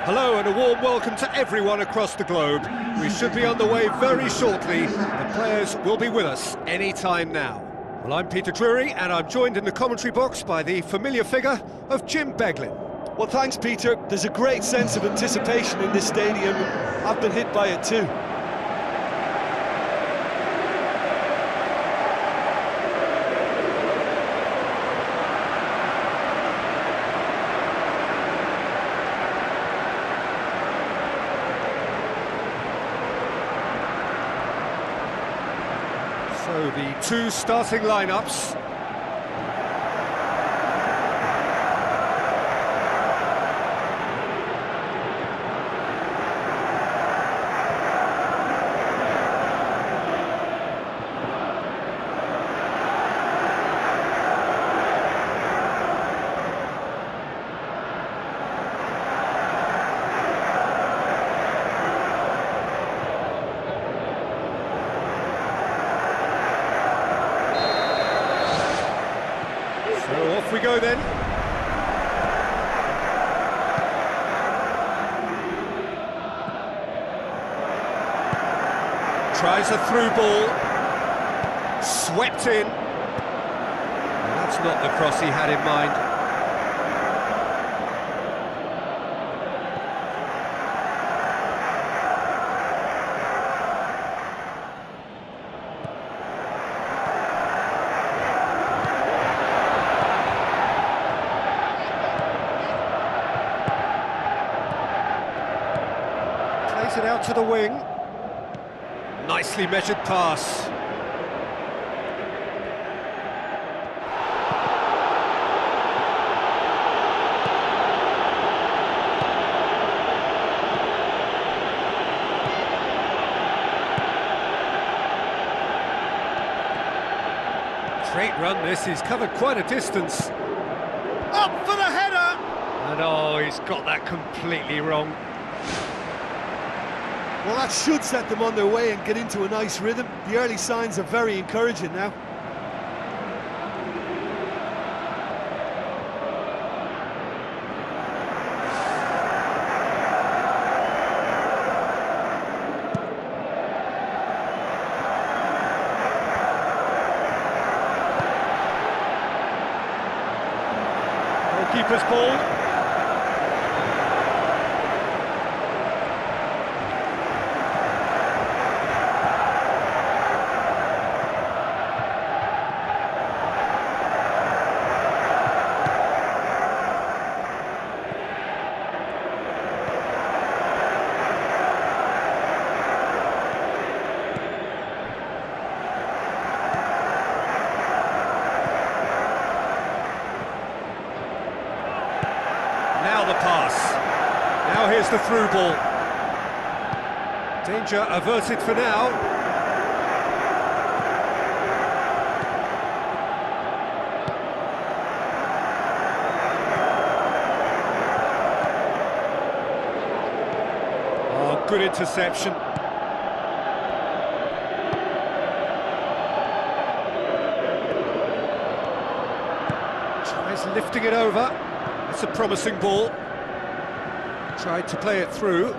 Hello and a warm welcome to everyone across the globe. We should be on the way very shortly. The players will be with us any time now. Well, I'm Peter Drury and I'm joined in the commentary box by the familiar figure of Jim Beglin. Well, thanks, Peter. There's a great sense of anticipation in this stadium. I've been hit by it too. So the two starting lineups. So off we go then. Tries a through ball. Swept in. That's not the cross he had in mind. Plays it out to the wing. Nicely measured pass. Great run this, he's covered quite a distance. Up for the header! And oh, he's got that completely wrong. Well, that should set them on their way and get into a nice rhythm. The early signs are very encouraging now. Goalkeeper's ball. Now the pass. Now here's the through ball. Danger averted for now. Oh, good interception. Tries lifting it over. It's a promising ball. Tried to play it through.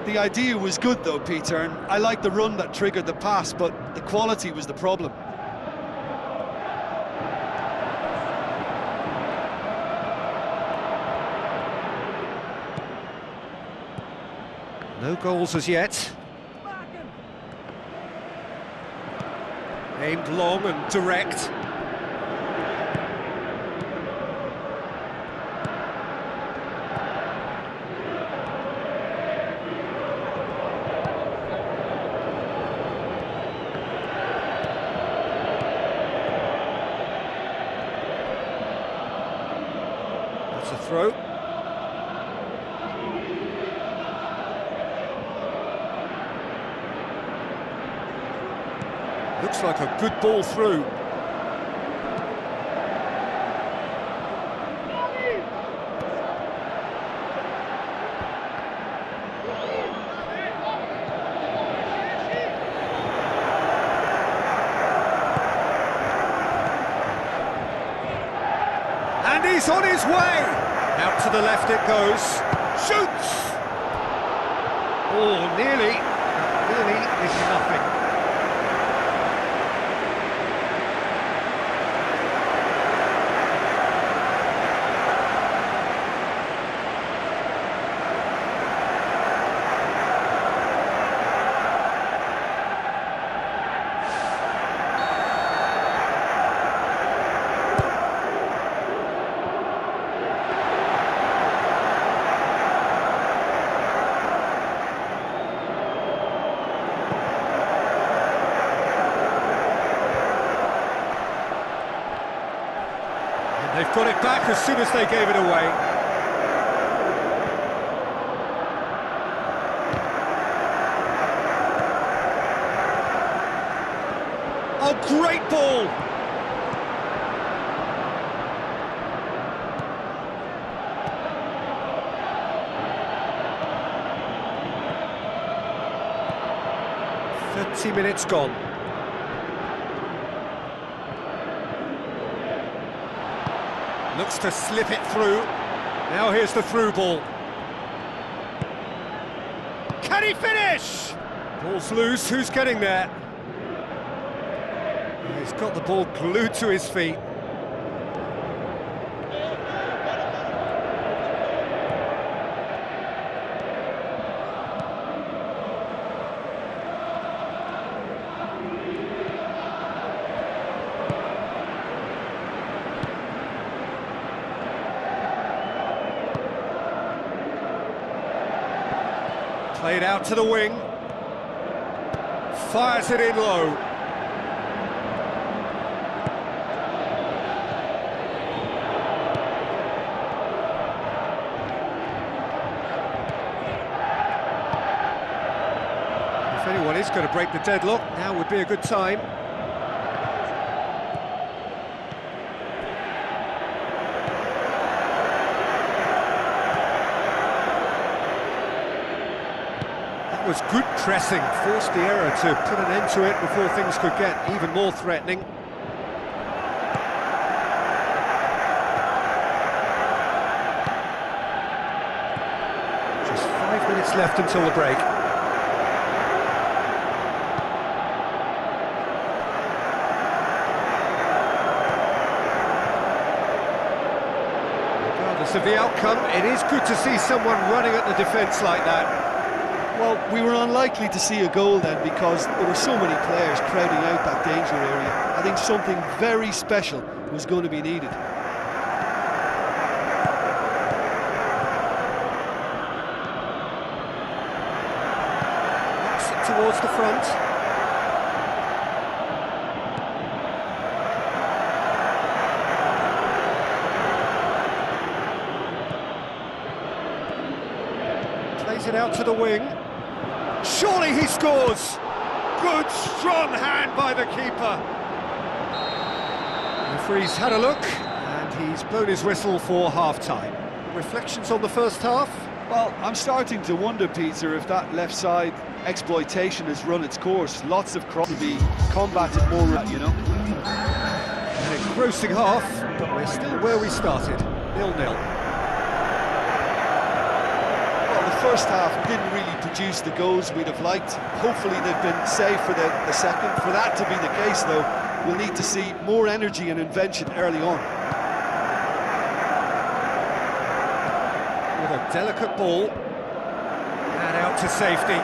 The idea was good though, Peter, and I like the run that triggered the pass, but the quality was the problem. No goals as yet. Aimed long and direct. That's a throw. Looks like a good ball through. And he's on his way! Out to the left it goes. Shoots! Oh, nearly. Nearly is nothing. They've got it back as soon as they gave it away. Oh, great ball! Minutes gone. Looks to slip it through. Now here's the through ball. Can he finish? Ball's loose, who's getting there? He's got the ball glued to his feet. Played out to the wing. Fires it in low. If anyone is going to break the deadlock, now would be a good time. Was good pressing, forced the error to put an end to it before things could get even more threatening. Just 5 minutes left until the break. Regardless of the outcome, it is good to see someone running at the defence like that. Well, we were unlikely to see a goal then because there were so many players crowding out that danger area. I think something very special was going to be needed. Knocks it towards the front. Plays it out to the wing. Surely he scores! Good, strong hand by the keeper. The referee's had a look, and he's blown his whistle for half-time. Reflections on the first half? Well, I'm starting to wonder, Peter, if that left side exploitation has run its course. Lots of cross to be combated more, you know. An engrossing half, but we're still where we started, 0-0. First half didn't really produce the goals we'd have liked. Hopefully they've been saved for the second. For that to be the case, though, we'll need to see more energy and invention early on. With a delicate ball, and out to safety.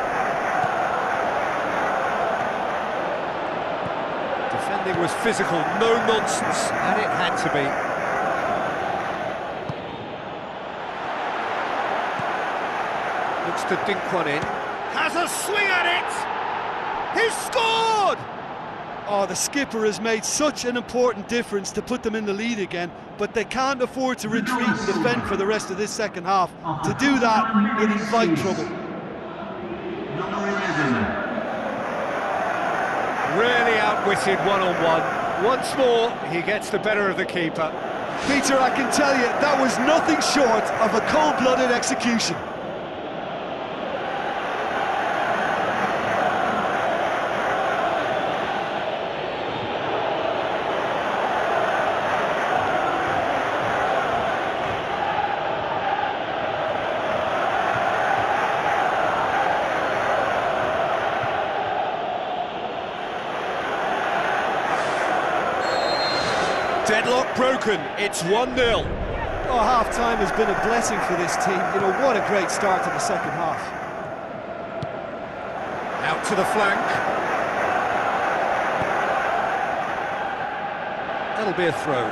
Defending was physical, no nonsense, and it had to be. Looks to dink one in. Has a swing at it! He's scored! Oh, the skipper has made such an important difference to put them in the lead again, but they can't afford to retreat and defend for the rest of this second half. To do that would invite trouble. Really outwitted one-on-one. Once more, he gets the better of the keeper. Peter, I can tell you, that was nothing short of a cold-blooded execution. Deadlock broken, it's 1-0. Oh, half-time has been a blessing for this team. You know, what a great start to the second half. Out to the flank. That'll be a throw.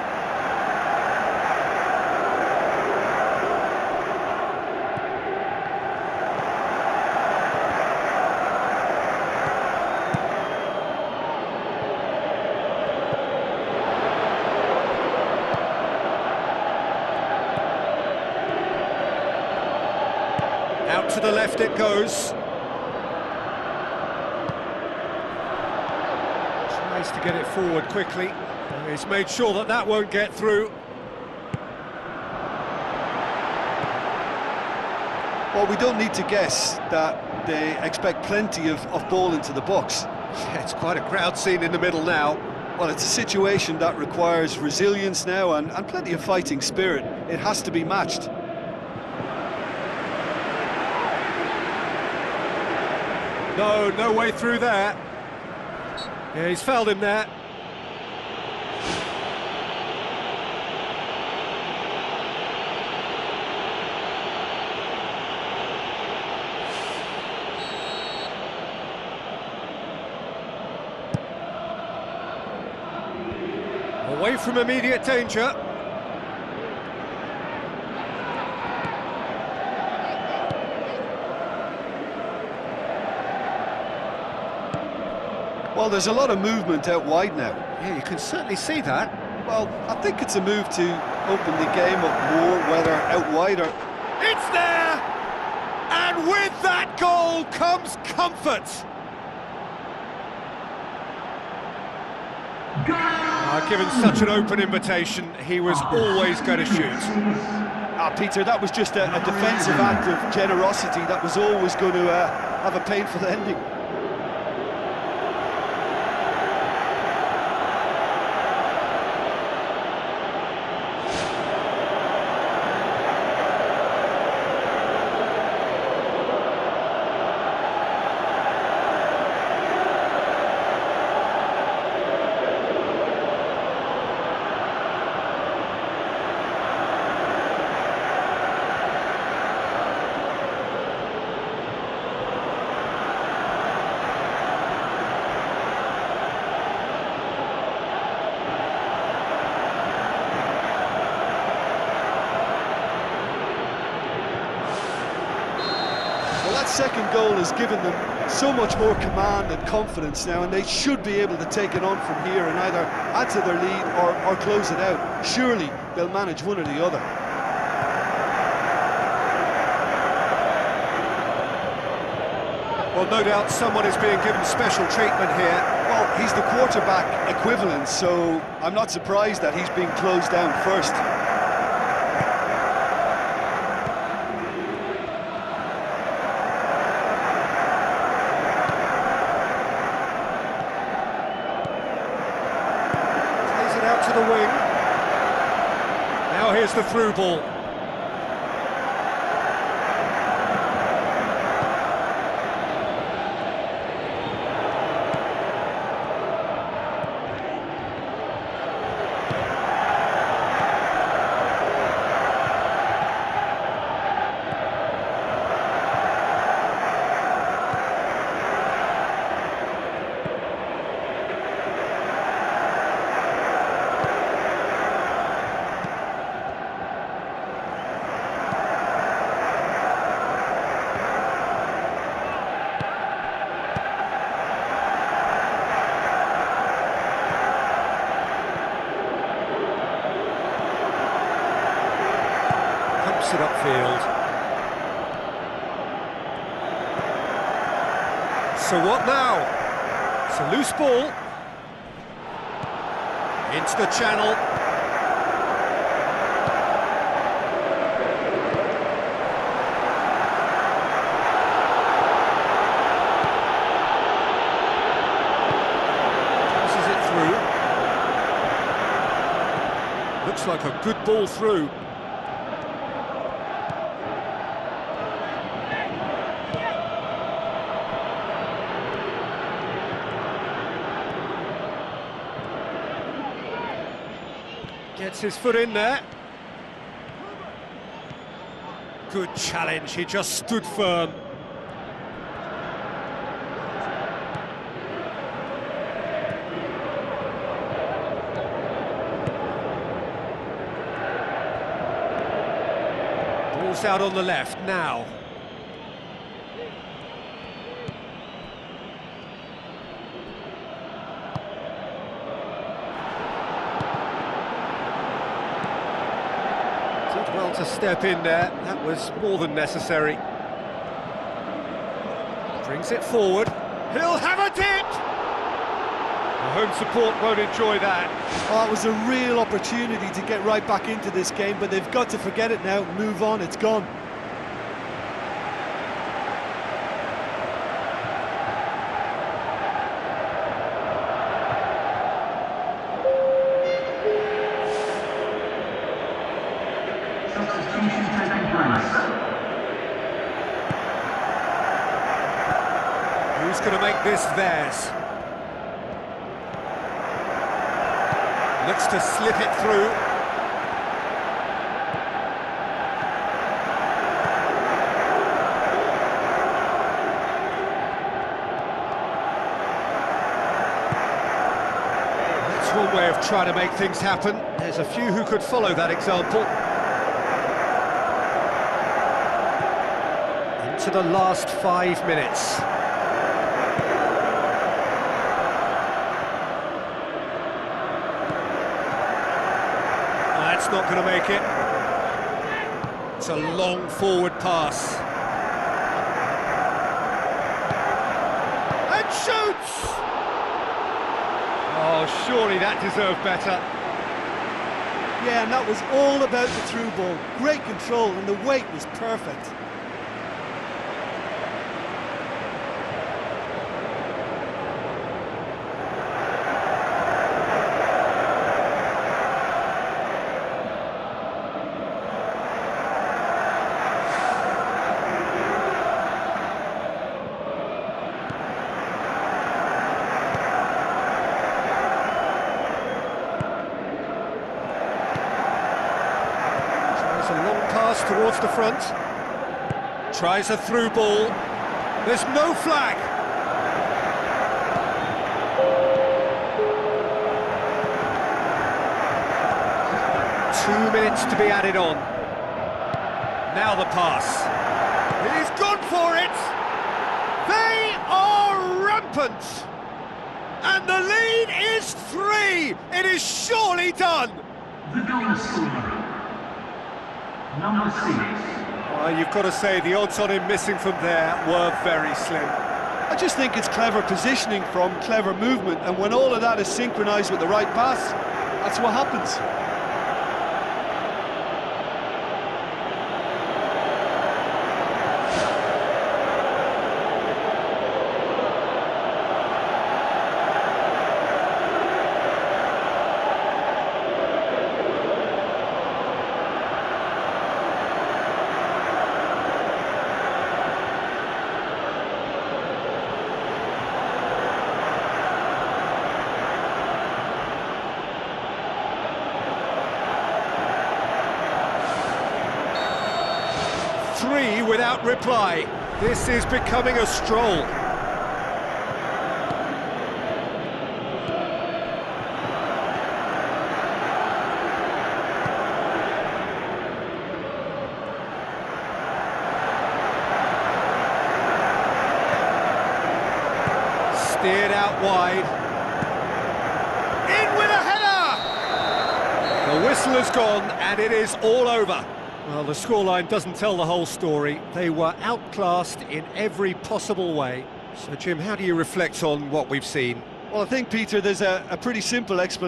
Out to the left it goes. Tries to get it forward quickly. He's made sure that that won't get through. Well, we don't need to guess that they expect plenty of ball into the box. Yeah, it's quite a crowd scene in the middle now. Well, it's a situation that requires resilience now and plenty of fighting spirit. It has to be matched. No way through there. Yeah, he's fouled him there. Away from immediate danger. Well, there's a lot of movement out wide now. Yeah, you can certainly see that. Well, I think it's a move to open the game up more, whether out wide or... It's there! And with that goal comes comfort! Given such an open invitation, he was always going to shoot. Peter, that was just a defensive act of generosity that was always going to have a painful ending. That second goal has given them so much more command and confidence now, and they should be able to take it on from here and either add to their lead or close it out. Surely they'll manage one or the other. Well, no doubt someone is being given special treatment here. Well, he's the quarterback equivalent, so I'm not surprised that he's being closed down first. Out to the wing. Now here's the through ball. It upfield. So what now? It's a loose ball. Into the channel. Passes it through. Looks like a good ball through. Gets his foot in there. Good challenge, he just stood firm. Ball's out on the left now. Did well to step in there, that was more than necessary. Brings it forward, he'll have a dip! The home support won't enjoy that. Oh, it was a real opportunity to get right back into this game, but they've got to forget it now, move on, it's gone. Who's going to make this theirs? Looks to slip it through. That's one way of trying to make things happen. There's a few who could follow that example. Into the last 5 minutes. That's not going to make it. It's a long forward pass. And shoots! Oh, surely that deserved better. Yeah, and that was all about the through ball. Great control, and the weight was perfect. A long pass towards the front. Tries a through ball. There's no flag. Two minutes to be added on. Now the pass. He's gone for it. They are rampant. And the lead is 3. It is surely done. The goal scorer, number 6. You've got to say the odds on him missing from there were very slim. I just think it's clever positioning from clever movement, and when all of that is synchronised with the right pass, that's what happens. Three without reply. This is becoming a stroll. Steered out wide. In with a header! The whistle has gone and it is all over. Well, the scoreline doesn't tell the whole story. They were outclassed in every possible way. So, Jim, how do you reflect on what we've seen? Well, I think, Peter, there's a pretty simple explanation.